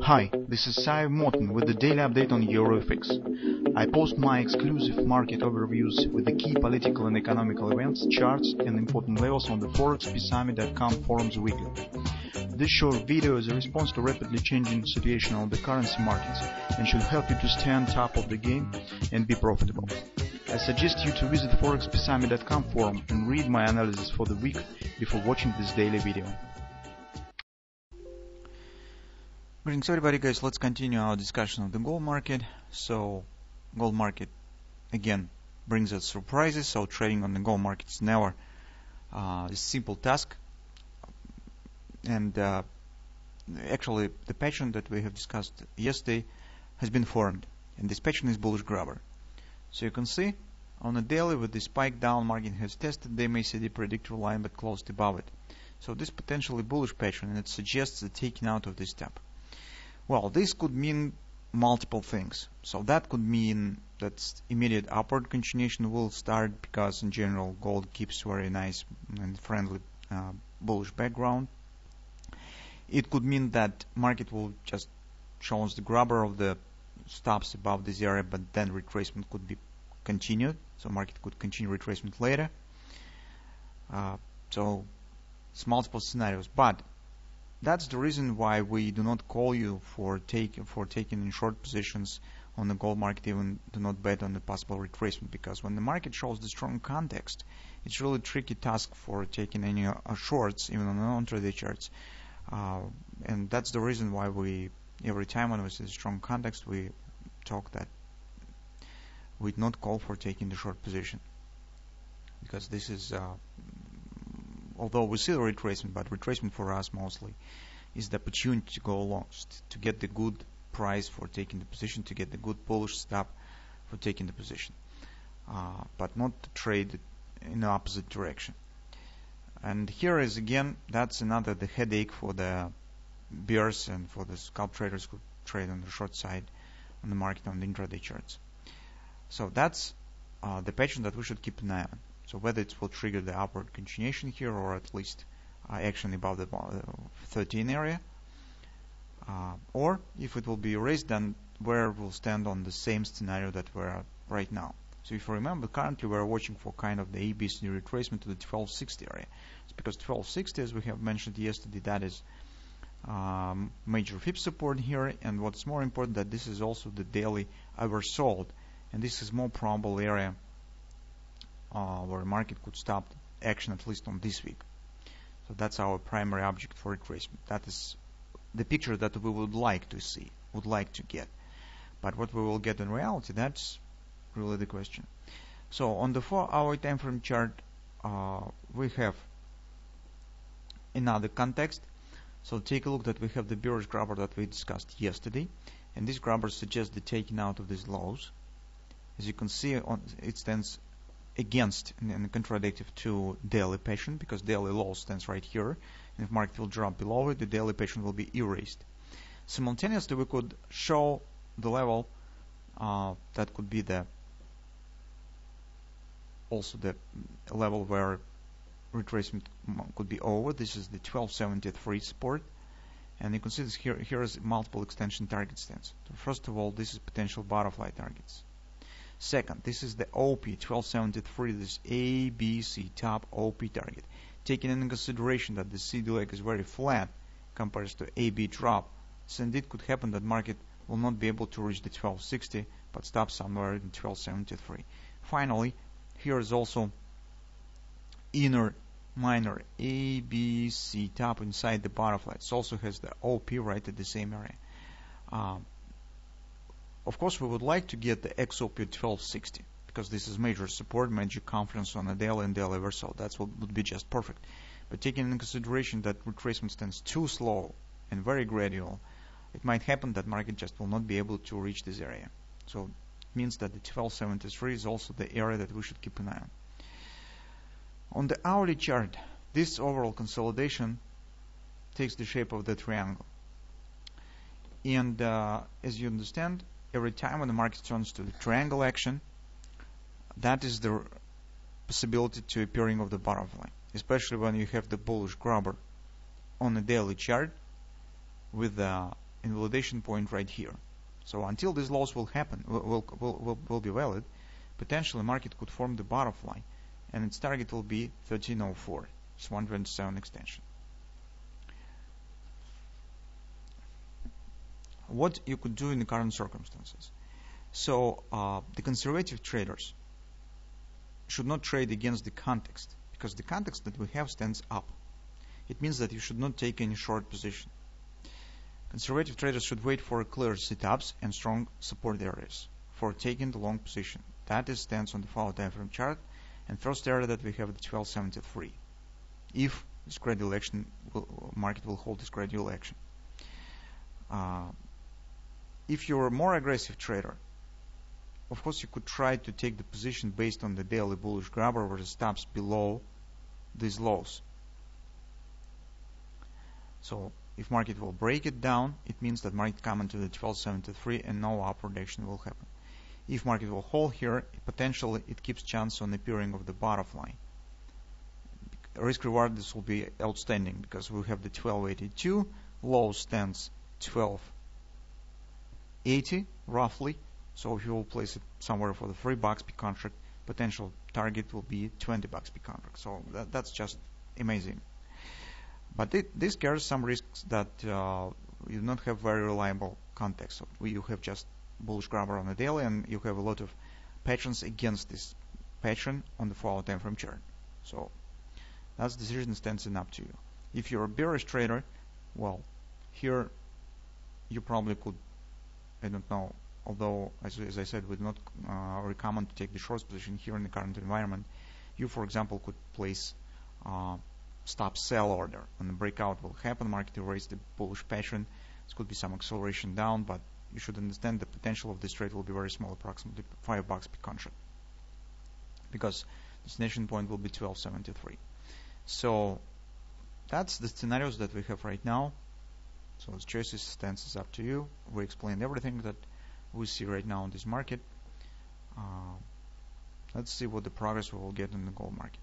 Hi, this is Sive Morten with the daily update on EuroFX. I post my exclusive market overviews with the key political and economical events, charts and important levels on the ForexPeaceArmy.com forums weekly. This short video is a response to rapidly changing situation on the currency markets and should help you to stay on top of the game and be profitable. I suggest you to visit ForexPeaceArmy.com forum and read my analysis for the week before watching this daily video. Greetings everybody, guys. Let's continue our discussion of the gold market. So gold market again brings us surprises. So trading on the gold market is never a simple task, and actually the pattern that we have discussed yesterday has been formed, and this pattern is bullish grabber. So you can see on a daily with the spike down market has tested the MACD predictor line but closed above it. So this potentially bullish pattern, and it suggests the taking out of this step. Well, this could mean multiple things. So that could mean that immediate upward continuation will start, because in general gold keeps very nice and friendly bullish background. It could mean that market will just show us the grabber of the stops above this area, but then retracement could be continued. So market could continue retracement later. So it's multiple scenarios, but that's the reason why we do not call you for taking in short positions on the gold market, even do not bet on the possible retracement, because when the market shows the strong context, it's really tricky task for taking any shorts, even on non-intraday charts. And that's the reason why we, every time when we see strong context, we talk that we do not call for taking the short position, because this is although we see the retracement, but retracement for us mostly is the opportunity to go long, to get the good price for taking the position, to get the good bullish stop for taking the position, but not to trade in the opposite direction. And here is again, that's another the headache for the bears and for the scalp traders who trade on the short side on the market on the intraday charts. So that's the pattern that we should keep an eye on. So whether it will trigger the upward continuation here, or at least action above the 13 area, or if it will be erased, then where we'll stand on the same scenario that we're right now. So if you remember, currently we're watching for kind of the ABC retracement to the 1260 area. It's because 1260, as we have mentioned yesterday, that is major FIB support here, and what's more important, that this is also the daily oversold, and this is more probable area where market could stop action, at least on this week. So that's our primary object for retracement. That is the picture that we would like to see, would like to get. But what we will get in reality, that's really the question. So on the 4-hour time frame chart, we have another context. So take a look that we have the bearish grabber that we discussed yesterday, and this grabber suggests the taking out of these lows. As you can see, it stands against and contradictive to daily pattern, because daily low stands right here, and if market will drop below it, the daily pattern will be erased. Simultaneously, we could show the level that could be the also the level where retracement could be over. This is the 1273 support, and you can see this here is multiple extension target stands. So first of all, this is potential butterfly targets. Second, this is the OP 1273, this ABC top OP target. Taking into consideration that the CD leg is very flat compared to AB drop, so indeed could happen that market will not be able to reach the 1260, but stop somewhere in 1273. Finally, here is also inner minor ABC top inside the butterfly. It also has the OP right at the same area. Of course, we would like to get the XOP 1260, because this is major support, major confidence on a daily and daily reversal. That's what would be just perfect. But taking into consideration that retracement stands too slow and very gradual, it might happen that market just will not be able to reach this area. So it means that the 1273 is also the area that we should keep an eye on. On the hourly chart, this overall consolidation takes the shape of the triangle. And as you understand, every time when the market turns to the triangle action, that is the possibility to appearing of the butterfly, especially when you have the bullish grabber on the daily chart with the invalidation point right here. So until these lows will happen, will be valid, potentially market could form the butterfly, and its target will be 1304. It's 127 extension. What you could do in the current circumstances. So the conservative traders should not trade against the context, because the context that we have stands up. It means that you should not take any short position. Conservative traders should wait for clear sit-ups and strong support areas for taking the long position. That is stands on the follow time frame chart, and first area that we have the 1273. If this gradual action market will hold this gradual action. If you're a more aggressive trader, of course you could try to take the position based on the daily bullish grabber where it stops below these lows. So if market will break it down, it means that market come into the 1273 and no upward action will happen. If market will hold here, potentially it keeps chance on appearing of the butterfly. Risk reward, this will be outstanding because we have the 1282, low stands 1280 roughly. So if you will place it somewhere for the $3 per contract, potential target will be $20 per contract. So that's just amazing. But this carries some risks that you do not have very reliable context. So you have just bullish grabber on the daily, and you have a lot of patterns against this pattern on the follow time frame chart. So that's the decision stands up to you. If you're a bearish trader, well, here you probably could, I don't know, although as I said, we do not recommend to take the short position here in the current environment. You, for example, could place stop sell order. When the breakout will happen, market will raise the bullish pattern. This could be some acceleration down, but you should understand the potential of this trade will be very small, approximately $5 per contract, because destination point will be 1273. So that's the scenarios that we have right now. So the choices stances up to you. We explained everything that we see right now in this market. Let's see what the progress we will get in the gold market.